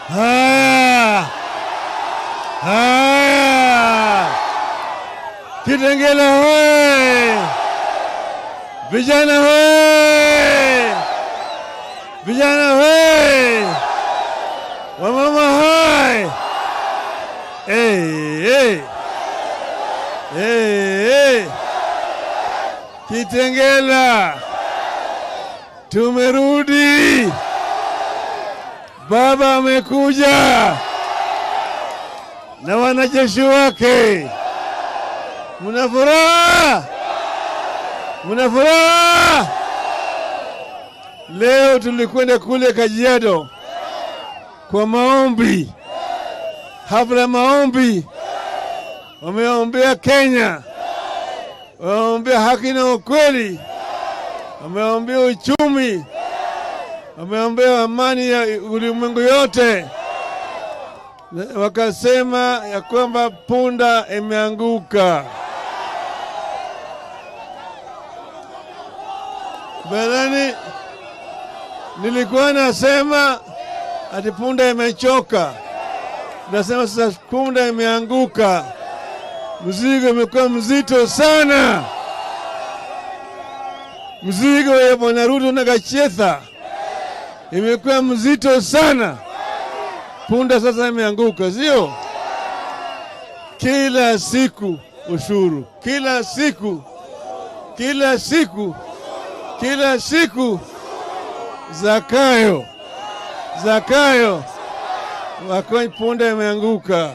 Haya, haya, Kitengela hoye! Vijana hoye! Vijana hoye! Wamama hoye! Kitengela, tumerudi. Baba amekuja na wanajeshi wake. Muna furaha? Muna furaha? Leo tulikwenda kule Kajiado kwa maombi, hafla maombi. Wameombea Kenya, wameombea haki na ukweli, wameombea uchumi, wameombea amani ya ulimwengu yote. Wakasema ya kwamba punda imeanguka. Badani nilikuwa nasema ati punda imechoka. Nasema sasa punda imeanguka. Mzigo umekuwa mzito sana. Mzigo ya Bwana Ruto na Gachetha imekuwa mzito sana. Punda sasa imeanguka, sio? Kila siku ushuru, kila siku, kila siku, kila siku Zakayo, wako punda imeanguka.